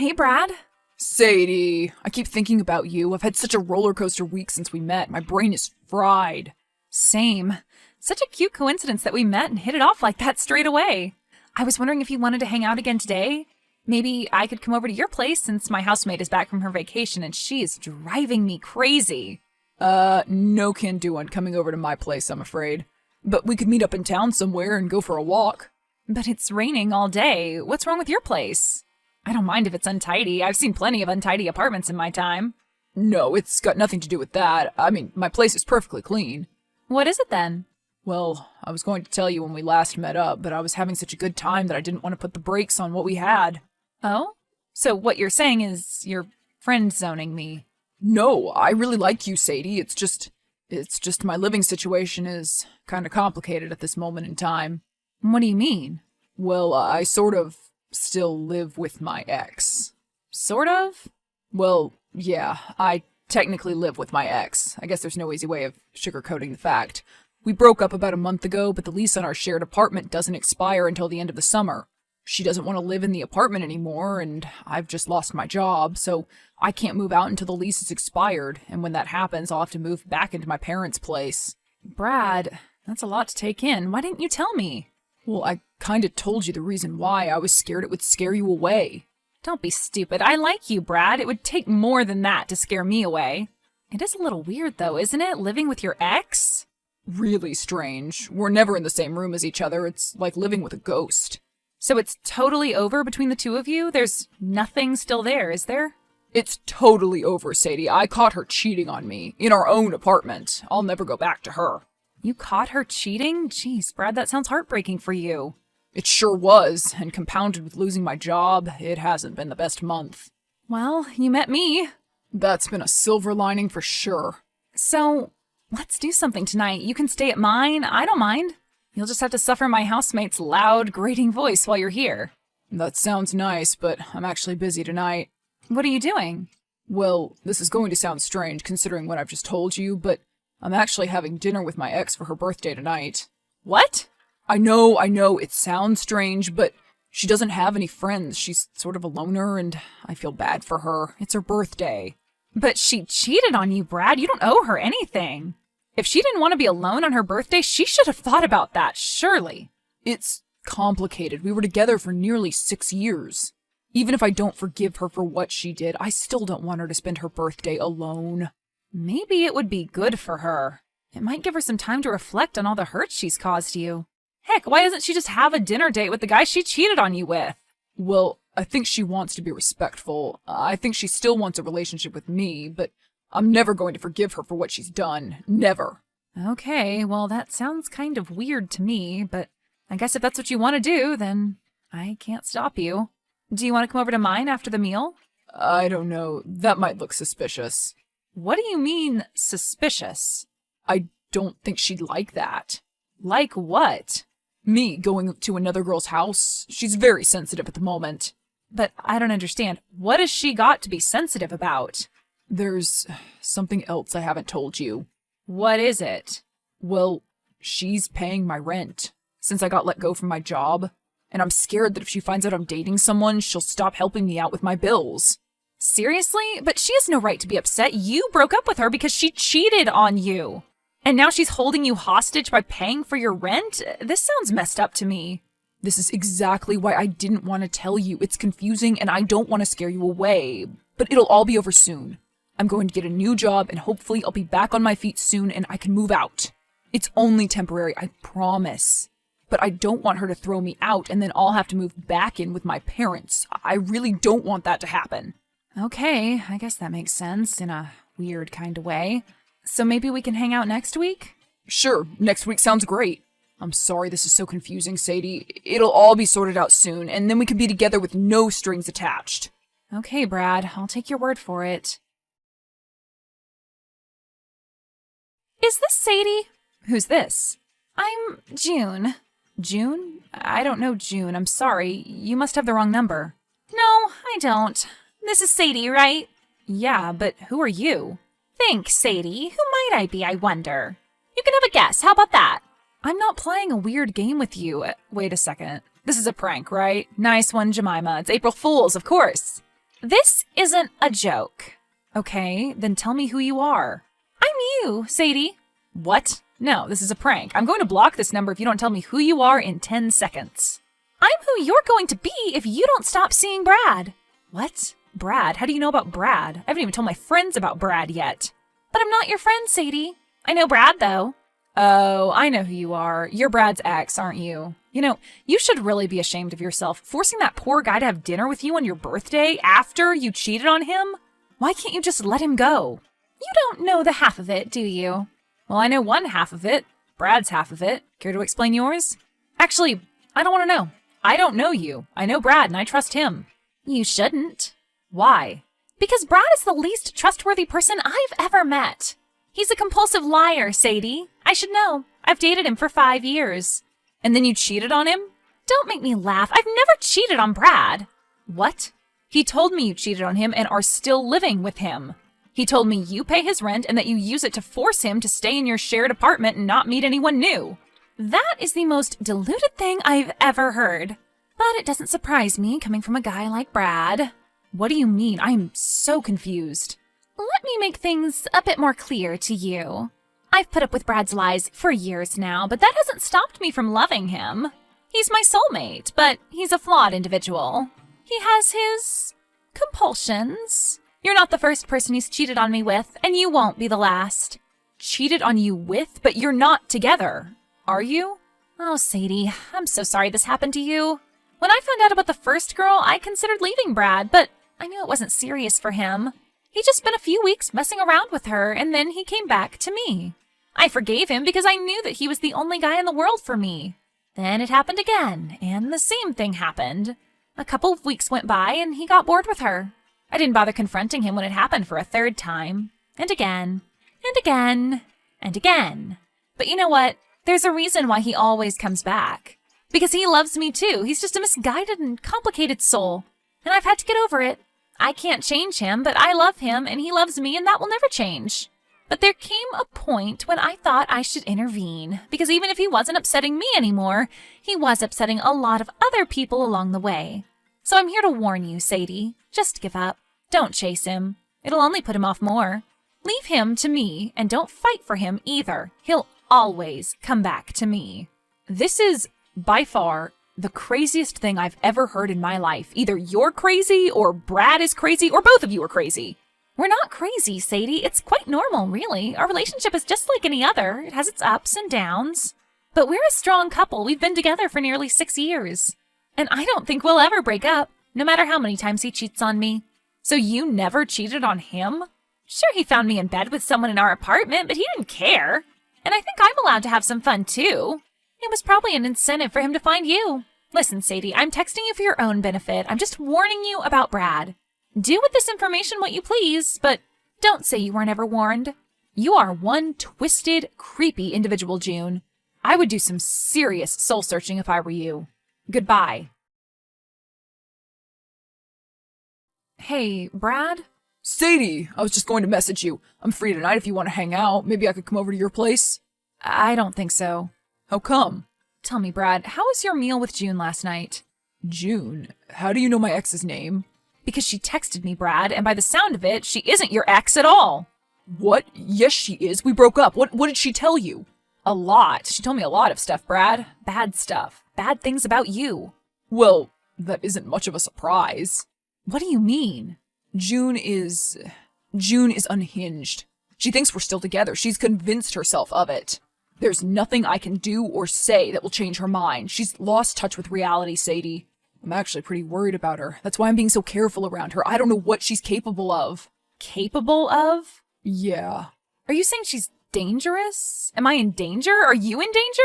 Hey, Brad. Sadie, I keep thinking about you. I've had such a roller coaster week since we met. My brain is fried. Same. Such a cute coincidence that we met and hit it off like that straight away. I was wondering if you wanted to hang out again today. Maybe I could come over to your place since my housemate is back from her vacation and she is driving me crazy. No can do on coming over to my place, I'm afraid. But we could meet up in town somewhere and go for a walk. But it's raining all day. What's wrong with your place? I don't mind if it's untidy. I've seen plenty of untidy apartments in my time. No, it's got nothing to do with that. I mean, my place is perfectly clean. What is it then? Well, I was going to tell you when we last met up, but I was having such a good time that I didn't want to put the brakes on what we had. Oh? So what you're saying is you're friend-zoning me. No, I really like you, Sadie. It's just my living situation is kind of complicated at this moment in time. What do you mean? Well, I sort of still live with my ex. Sort of? Well, yeah, I technically live with my ex. I guess there's no easy way of sugarcoating the fact. We broke up about a month ago, but the lease on our shared apartment doesn't expire until the end of the summer. She doesn't want to live in the apartment anymore, and I've just lost my job, so I can't move out until the lease is expired, and when that happens, I'll have to move back into my parents' place. Brad, that's a lot to take in. Why didn't you tell me? Well, I kinda told you the reason why. I was scared it would scare you away. Don't be stupid. I like you, Brad. It would take more than that to scare me away. It is a little weird, though, isn't it, living with your ex? Really strange. We're never in the same room as each other. It's like living with a ghost. So it's totally over between the two of you? There's nothing still there, is there? It's totally over, Sadie. I caught her cheating on me in our own apartment. I'll never go back to her. You caught her cheating? Jeez, Brad, that sounds heartbreaking for you. It sure was, and compounded with losing my job, it hasn't been the best month. Well, you met me. That's been a silver lining for sure. So, let's do something tonight. You can stay at mine. I don't mind. You'll just have to suffer my housemate's loud, grating voice while you're here. That sounds nice, but I'm actually busy tonight. What are you doing? Well, this is going to sound strange considering what I've just told you, but I'm actually having dinner with my ex for her birthday tonight. What? I know, it sounds strange, but she doesn't have any friends. She's sort of a loner, and I feel bad for her. It's her birthday. But she cheated on you, Brad. You don't owe her anything. If she didn't want to be alone on her birthday, she should have thought about that, surely. It's complicated. We were together for nearly 6 years. Even if I don't forgive her for what she did, I still don't want her to spend her birthday alone. Maybe it would be good for her. It might give her some time to reflect on all the hurt she's caused you. Heck, why doesn't she just have a dinner date with the guy she cheated on you with? Well, I think she wants to be respectful. I think she still wants a relationship with me, but I'm never going to forgive her for what she's done. Never. Okay, well, that sounds kind of weird to me, but I guess if that's what you want to do, then I can't stop you. Do you want to come over to mine after the meal? I don't know. That might look suspicious. What do you mean, suspicious? I don't think she'd like that. Like what? Me going to another girl's house? She's very sensitive at the moment. But I don't understand. What has she got to be sensitive about? There's something else I haven't told you. What is it? Well, she's paying my rent since I got let go from my job, and I'm scared that if she finds out I'm dating someone, she'll stop helping me out with my bills. Seriously? But she has no right to be upset. You broke up with her because she cheated on you. And now she's holding you hostage by paying for your rent? This sounds messed up to me. This is exactly why I didn't want to tell you. It's confusing and I don't want to scare you away. But it'll all be over soon. I'm going to get a new job and hopefully I'll be back on my feet soon and I can move out. It's only temporary, I promise. But I don't want her to throw me out and then I'll have to move back in with my parents. I really don't want that to happen. Okay, I guess that makes sense in a weird kind of way. So maybe we can hang out next week? Sure, next week sounds great. I'm sorry this is so confusing, Sadie. It'll all be sorted out soon, and then we can be together with no strings attached. Okay, Brad, I'll take your word for it. Is this Sadie? Who's this? I'm June. June? I don't know June. I'm sorry. You must have the wrong number. No, I don't. This is Sadie, right? Yeah, but who are you? Think, Sadie. Who might I be, I wonder? You can have a guess. How about that? I'm not playing a weird game with you. Wait a second. This is a prank, right? Nice one, Jemima. It's April Fool's, of course. This isn't a joke. Okay, then tell me who you are. I'm you, Sadie. What? No, this is a prank. I'm going to block this number if you don't tell me who you are in 10 seconds. I'm who you're going to be if you don't stop seeing Brad. What? Brad? How do you know about Brad? I haven't even told my friends about Brad yet. But I'm not your friend, Sadie. I know Brad, though. Oh, I know who you are. You're Brad's ex, aren't you? You know, you should really be ashamed of yourself, forcing that poor guy to have dinner with you on your birthday after you cheated on him. Why can't you just let him go? You don't know the half of it, do you? Well, I know one half of it. Brad's half of it. Care to explain yours? Actually, I don't want to know. I don't know you. I know Brad and I trust him. You shouldn't. Why? Because Brad is the least trustworthy person I've ever met. He's a compulsive liar, Sadie. I should know. I've dated him for 5 years. And then you cheated on him? Don't make me laugh. I've never cheated on Brad. What? He told me you cheated on him and are still living with him. He told me you pay his rent and that you use it to force him to stay in your shared apartment and not meet anyone new. That is the most deluded thing I've ever heard. But it doesn't surprise me coming from a guy like Brad. What do you mean? I'm so confused. Let me make things a bit more clear to you. I've put up with Brad's lies for years now, but that hasn't stopped me from loving him. He's my soulmate, but he's a flawed individual. He has his compulsions. You're not the first person he's cheated on me with, and you won't be the last. Cheated on you with? But you're not together, are you? Oh, Sadie, I'm so sorry this happened to you. When I found out about the first girl, I considered leaving Brad, but I knew it wasn't serious for him. He just spent a few weeks messing around with her, and then he came back to me. I forgave him because I knew that he was the only guy in the world for me. Then it happened again, and the same thing happened. A couple of weeks went by, and he got bored with her. I didn't bother confronting him when it happened for a third time. And again, and again, and again. But you know what? There's a reason why he always comes back. Because he loves me too. He's just a misguided and complicated soul. And I've had to get over it. I can't change him, but I love him and he loves me and that will never change. But there came a point when I thought I should intervene. Because even if he wasn't upsetting me anymore, he was upsetting a lot of other people along the way. So I'm here to warn you, Sadie. Just give up. Don't chase him. It'll only put him off more. Leave him to me and don't fight for him either. He'll always come back to me. This is by far the craziest thing I've ever heard in my life. Either you're crazy or Brad is crazy or both of you are crazy. We're not crazy, Sadie. It's quite normal, really. Our relationship is just like any other. It has its ups and downs. But we're a strong couple. We've been together for nearly 6 years. And I don't think we'll ever break up, no matter how many times he cheats on me. So you never cheated on him? Sure, he found me in bed with someone in our apartment, but he didn't care. And I think I'm allowed to have some fun, too. It was probably an incentive for him to find you. Listen, Sadie, I'm texting you for your own benefit. I'm just warning you about Brad. Do with this information what you please, but don't say you weren't ever warned. You are one twisted, creepy individual, June. I would do some serious soul-searching if I were you. Goodbye. Hey, Brad? Sadie, I was just going to message you. I'm free tonight if you want to hang out. Maybe I could come over to your place. I don't think so. How come? Tell me, Brad, how was your meal with June last night? June? How do you know my ex's name? Because she texted me, Brad, and by the sound of it, she isn't your ex at all. What? Yes, she is. We broke up. What did she tell you? A lot. She told me a lot of stuff, Brad. Bad stuff. Bad things about you. Well, that isn't much of a surprise. What do you mean? June is unhinged. She thinks we're still together. She's convinced herself of it. There's nothing I can do or say that will change her mind. She's lost touch with reality, Sadie. I'm actually pretty worried about her. That's why I'm being so careful around her. I don't know what she's capable of. Capable of? Yeah. Are you saying she's dangerous? Am I in danger? Are you in danger?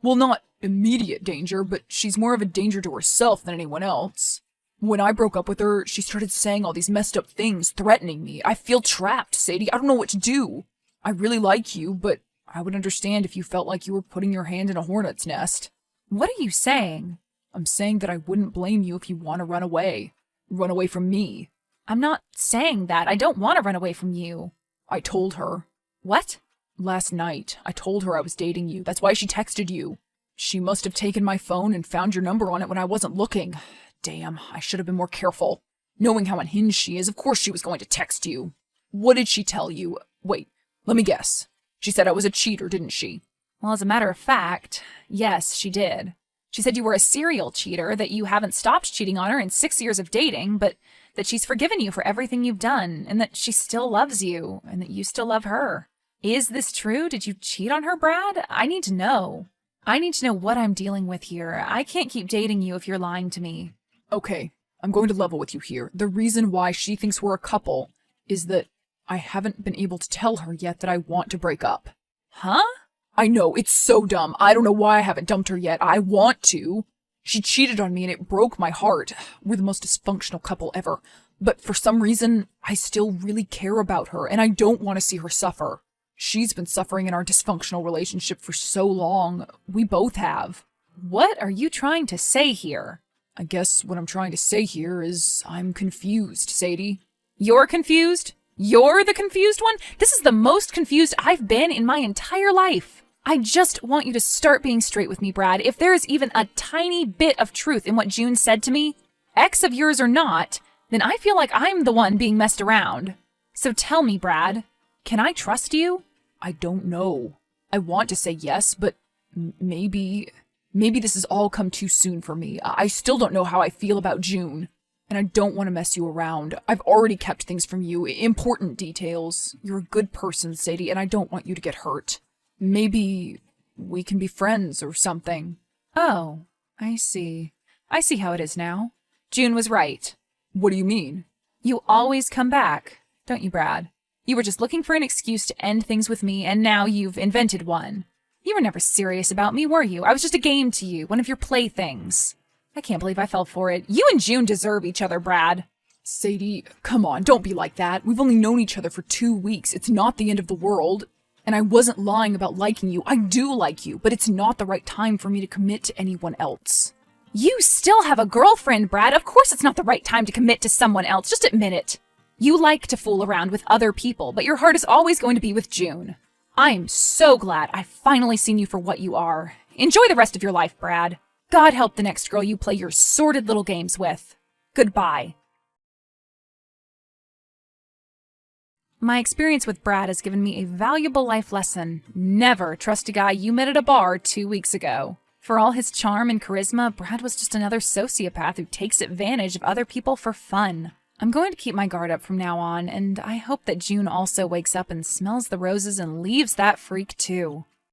Well, not immediate danger, but she's more of a danger to herself than anyone else. When I broke up with her, she started saying all these messed up things, threatening me. I feel trapped, Sadie. I don't know what to do. I really like you, but I would understand if you felt like you were putting your hand in a hornet's nest. What are you saying? I'm saying that I wouldn't blame you if you want to run away. Run away from me. I'm not saying that. I don't want to run away from you. I told her. What? Last night, I told her I was dating you. That's why she texted you. She must have taken my phone and found your number on it when I wasn't looking. Damn, I should have been more careful. Knowing how unhinged she is, of course she was going to text you. What did she tell you? Wait, let me guess. She said I was a cheater, didn't she? Well, as a matter of fact, yes, she did. She said you were a serial cheater, that you haven't stopped cheating on her in 6 years of dating, but that she's forgiven you for everything you've done, and that she still loves you, and that you still love her. Is this true? Did you cheat on her, Brad? I need to know. I need to know what I'm dealing with here. I can't keep dating you if you're lying to me. Okay, I'm going to level with you here. The reason why she thinks we're a couple is that I haven't been able to tell her yet that I want to break up. Huh? I know, it's so dumb. I don't know why I haven't dumped her yet. I want to. She cheated on me and it broke my heart. We're the most dysfunctional couple ever. But for some reason, I still really care about her and I don't want to see her suffer. She's been suffering in our dysfunctional relationship for so long. We both have. What are you trying to say here? I guess what I'm trying to say here is I'm confused, Sadie. You're confused? You're the confused one? This is the most confused I've been in my entire life. I just want you to start being straight with me, Brad. If there is even a tiny bit of truth in what June said to me, ex of yours or not, then I feel like I'm the one being messed around. So tell me, Brad, can I trust you? I don't know. I want to say yes, but maybe this has all come too soon for me. I still don't know how I feel about June. And I don't want to mess you around. I've already kept things from you, important details. You're a good person, Sadie, and I don't want you to get hurt. Maybe we can be friends or something. Oh, I see. I see how it is now. June was right. What do you mean? You always come back, don't you, Brad? You were just looking for an excuse to end things with me, and now you've invented one. You were never serious about me, were you? I was just a game to you, one of your playthings. I can't believe I fell for it. You and June deserve each other, Brad. Sadie, come on, don't be like that. We've only known each other for 2 weeks. It's not the end of the world. And I wasn't lying about liking you. I do like you, but it's not the right time for me to commit to anyone else. You still have a girlfriend, Brad. Of course it's not the right time to commit to someone else. Just admit it. You like to fool around with other people, but your heart is always going to be with June. I'm so glad I've finally seen you for what you are. Enjoy the rest of your life, Brad. God help the next girl you play your sordid little games with. Goodbye. My experience with Brad has given me a valuable life lesson. Never trust a guy you met at a bar 2 weeks ago. For all his charm and charisma, Brad was just another sociopath who takes advantage of other people for fun. I'm going to keep my guard up from now on, and I hope that June also wakes up and smells the roses and leaves that freak too.